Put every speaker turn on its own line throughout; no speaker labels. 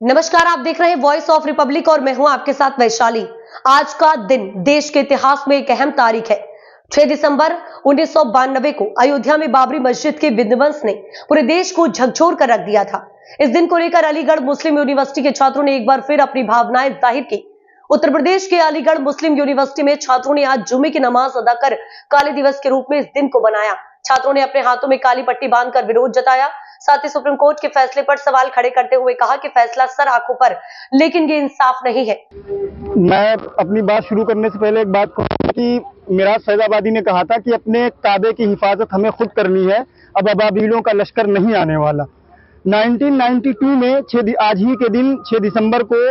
नमस्कार, आप देख रहे हैं वॉइस ऑफ रिपब्लिक और मैं हूं आपके साथ वैशाली। आज का दिन देश के इतिहास में एक अहम तारीख है। 6 दिसंबर 1992 को अयोध्या में बाबरी मस्जिद के विध्वंस ने पूरे देश को झकझोर कर रख दिया था। इस दिन को लेकर अलीगढ़ मुस्लिम यूनिवर्सिटी के छात्रों ने एक बार फिर अपनी भावनाएं जाहिर की। उत्तर प्रदेश के अलीगढ़ मुस्लिम यूनिवर्सिटी में छात्रों ने आज जुम्मे की नमाज अदा कर काले दिवस के रूप में इस दिन को मनाया। छात्रों ने अपने हाथों में काली पट्टी बांधकर विरोध जताया। साथ ही सुप्रीम कोर्ट के फैसले पर सवाल खड़े करते हुए कहा कि फैसला सर आंखों पर, लेकिन ये इंसाफ नहीं है।
मैं अपनी बात शुरू करने से पहले एक बात कहूँ कि मिराज फैजाबादी ने कहा था कि अपने काबे की हिफाजत हमें खुद करनी है, अब अबाबीलों का लश्कर नहीं आने वाला। 1992 में आज ही के दिन 6 दिसंबर को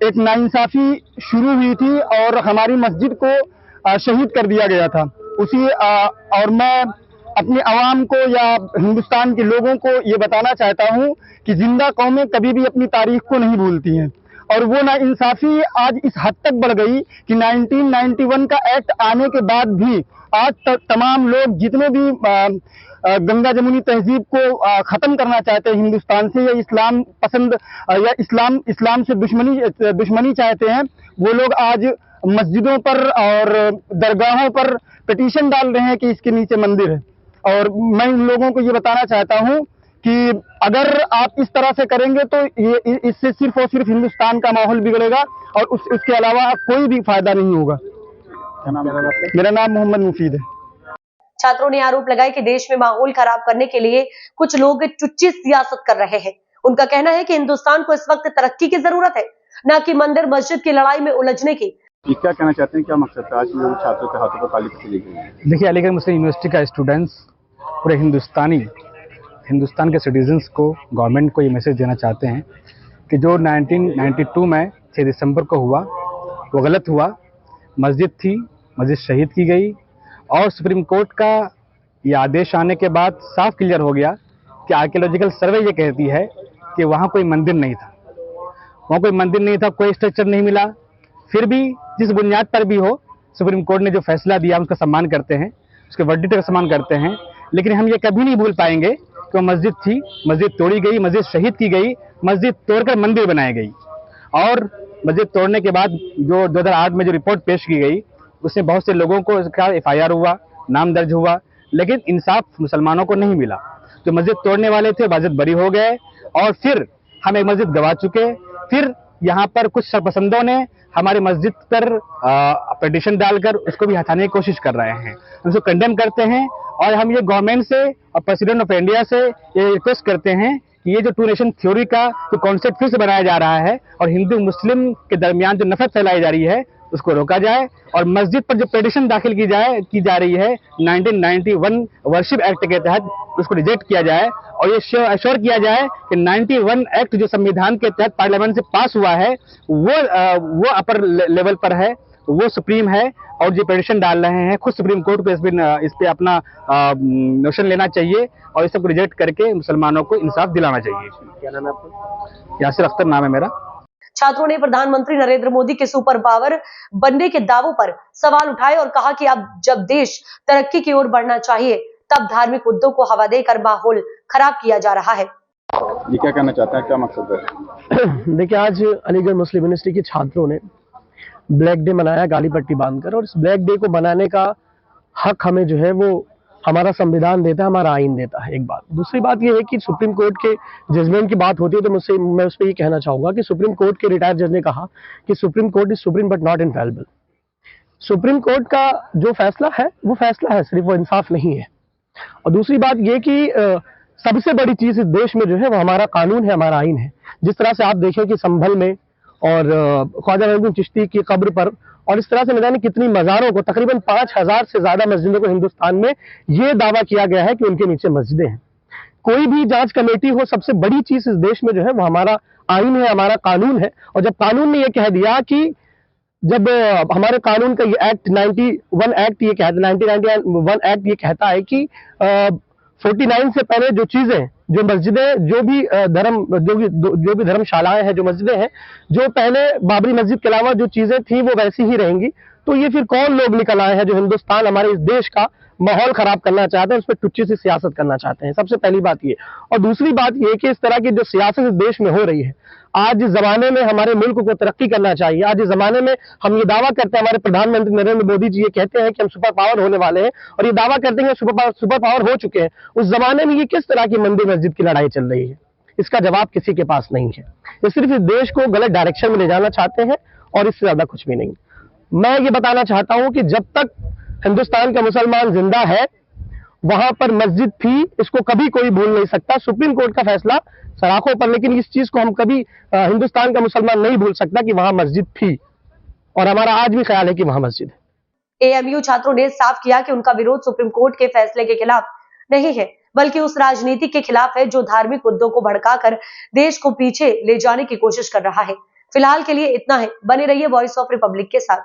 एक नाइंसाफी शुरू हुई थी और हमारी मस्जिद को शहीद कर दिया गया था। और मैं अपनी आवाम को या हिंदुस्तान के लोगों को ये बताना चाहता हूँ कि जिंदा कौमें कभी भी अपनी तारीख को नहीं भूलती हैं। और वो नाइंसाफी आज इस हद तक बढ़ गई कि 1991 का एक्ट आने के बाद भी आज तमाम लोग जितने भी गंगा जमुनी तहजीब को खत्म करना चाहते हैं हिंदुस्तान से, या इस्लाम पसंद या इस्लाम से दुश्मनी चाहते हैं, वो लोग आज मस्जिदों पर और दरगाहों पर पिटीशन डाल रहे हैं कि इसके नीचे मंदिर है। और मैं उन लोगों को ये बताना चाहता हूँ कि अगर आप इस तरह से करेंगे तो इससे सिर्फ और सिर्फ हिंदुस्तान का माहौल बिगड़ेगा और उसके अलावा कोई भी फायदा नहीं होगा। मेरा नाम मोहम्मद मुफीद है।
छात्रों ने आरोप लगाया कि देश में माहौल खराब करने के लिए कुछ लोग टुच्ची सियासत कर रहे हैं। उनका कहना है कि हिंदुस्तान को इस वक्त तरक्की की जरूरत है, न कि मंदिर मस्जिद की लड़ाई में उलझने की।
क्या कहना चाहते हैं, क्या मकसद था आज छात्रों के हाथों पर काली पट्टी ली गई?
देखिए, अलीगढ़ मुस्लिम यूनिवर्सिटी का स्टूडेंट्स पूरे हिंदुस्तान के सिटीजन्स को, गवर्नमेंट को ये मैसेज देना चाहते हैं कि जो 1992 में 6 दिसंबर को हुआ वो गलत हुआ। मस्जिद थी, मस्जिद शहीद की गई और सुप्रीम कोर्ट का ये आदेश आने के बाद साफ क्लियर हो गया कि आर्कियोलॉजिकल सर्वे ये कहती है कि वहाँ कोई मंदिर नहीं था, कोई स्ट्रक्चर नहीं मिला। फिर भी जिस बुनियाद पर भी हो, सुप्रीम कोर्ट ने जो फैसला दिया उसका सम्मान करते हैं, उसके वर्डिक्ट का सम्मान करते हैं। लेकिन हम ये कभी नहीं भूल पाएंगे कि वो मस्जिद थी, मस्जिद तोड़ी गई, मस्जिद शहीद की गई, मस्जिद तोड़कर मंदिर बनाई गई। और मस्जिद तोड़ने के बाद जो 2008 में जो रिपोर्ट पेश की गई उसमें बहुत से लोगों को इसका FIR हुआ, नाम दर्ज हुआ, लेकिन इंसाफ मुसलमानों को नहीं मिला। जो मस्जिद तोड़ने वाले थे बाजिद बरी हो गए और फिर हम एक मस्जिद गवा चुके। फिर यहाँ पर कुछ सरपसंदों ने हमारी मस्जिद पर पिटीशन डालकर उसको भी हटाने की कोशिश कर रहे हैं। हम उसको कंडेम करते हैं और हम ये गवर्नमेंट से और प्रेसिडेंट ऑफ इंडिया से ये रिक्वेस्ट करते हैं कि ये जो टू नेशन थ्योरी का जो कॉन्सेप्ट फिर से बनाया जा रहा है और हिंदू मुस्लिम के दरमियान जो नफरत फैलाई जा रही है उसको रोका जाए और मस्जिद पर जो पिटीशन दाखिल की जा रही है 1991 वर्शिप एक्ट के तहत उसको रिजेक्ट किया जाए और ये श्योर किया जाए कि 91 एक्ट जो संविधान के तहत पार्लियामेंट से पास हुआ है वो अपर लेवल पर है, वो सुप्रीम है। और जो पिटीशन डाल रहे हैं खुद सुप्रीम कोर्ट को इस पे अपना नोशन लेना चाहिए और इस सबको रिजेक्ट करके मुसलमानों को इंसाफ दिलाना चाहिए।
क्या नाम है आपका?
यासिर अख्तर नाम है मेरा।
छात्रों ने प्रधानमंत्री नरेंद्र मोदी के सुपर पावर बनने के दावों पर सवाल उठाए और कहा कि अब जब देश तरक्की की ओर बढ़ना चाहिए तब धार्मिक मुद्दों को हवा देकर माहौल खराब किया जा रहा है।
ये क्या कहना चाहते हैं, क्या मकसद है?
देखिए, आज अलीगढ़ मुस्लिम यूनिवर्सिटी के छात्रों ने ब्लैक डे मनाया गाली पट्टी बांधकर, और इस ब्लैक डे को मनाने का हक हमें जो है वो हमारा संविधान देता है, हमारा आइन देता है। एक बात। दूसरी बात यह है कि सुप्रीम कोर्ट के जजमेंट की बात होती है तो मैं उस पर ये कहना चाहूंगा कि सुप्रीम कोर्ट के रिटायर्ड जज ने कहा कि supreme court is supreme but not infallible. Supreme court का जो फैसला है वो फैसला है, सिर्फ वो इंसाफ नहीं है। और दूसरी बात यह कि सबसे बड़ी चीज इस देश में जो है वो हमारा कानून है, हमारा आइन है। जिस तरह से आप देखें कि संभल में और ख्वाजा मोइनुद्दीन चिश्ती की कब्र पर और इस तरह से न जाने कितनी मज़ारों को, तकरीबन 5000 से ज्यादा मस्जिदों को हिंदुस्तान में ये दावा किया गया है कि उनके नीचे मस्जिदें हैं। कोई भी जांच कमेटी हो, सबसे बड़ी चीज इस देश में जो है वो हमारा आइन है, हमारा कानून है। और जब कानून ने यह कह दिया कि जब हमारे कानून का ये एक्ट 91 एक्ट ये कहता है, 1991 एक्ट ये कहता है कि 49 से पहले जो चीजें, जो मस्जिदें, जो भी धर्मशालाएं हैं, जो मस्जिदें हैं, जो पहले बाबरी मस्जिद के अलावा जो चीजें थी वो वैसी ही रहेंगी। तो ये फिर कौन लोग निकल आए हैं जो हिंदुस्तान, हमारे इस देश का माहौल खराब करना चाहते हैं, उस पर टुच्ची सी सियासत करना चाहते हैं। सबसे पहली बात ये। और दूसरी बात ये कि इस तरह की जो सियासत इस देश में हो रही है, आज इस जमाने में हमारे मुल्क को तरक्की करना चाहिए। आज इस जमाने में हम ये दावा करते हैं, हमारे प्रधानमंत्री नरेंद्र मोदी जी ये कहते हैं कि हम सुपर पावर होने वाले हैं, और ये दावा करते हैं कि सुपर पावर हो चुके हैं। उस जमाने में ये किस तरह की मंदिर मस्जिद की लड़ाई चल रही है, इसका जवाब किसी के पास नहीं है। ये सिर्फ इस देश को गलत डायरेक्शन में ले जाना चाहते हैं और इससे ज्यादा कुछ भी नहीं। मैं ये बताना चाहता हूं कि जब तक हिंदुस्तान का मुसलमान जिंदा है, वहां पर मस्जिद थी, इसको कभी कोई भूल नहीं सकता। सुप्रीम कोर्ट का फैसला सराखों पर, लेकिन इस चीज को हम कभी हिंदुस्तान का मुसलमान नहीं भूल सकता कि वहां मस्जिद थी, और हमारा आज भी ख्याल है कि वहां मस्जिद है।
एएमयू छात्रों ने साफ किया कि उनका विरोध सुप्रीम कोर्ट के फैसले के खिलाफ नहीं है, बल्कि उस राजनीति के खिलाफ है जो धार्मिक मुद्दों को भड़काकर देश को पीछे ले जाने की कोशिश कर रहा है। फिलहाल के लिए इतना है। बने रहिए वॉइस ऑफ रिपब्लिक के साथ।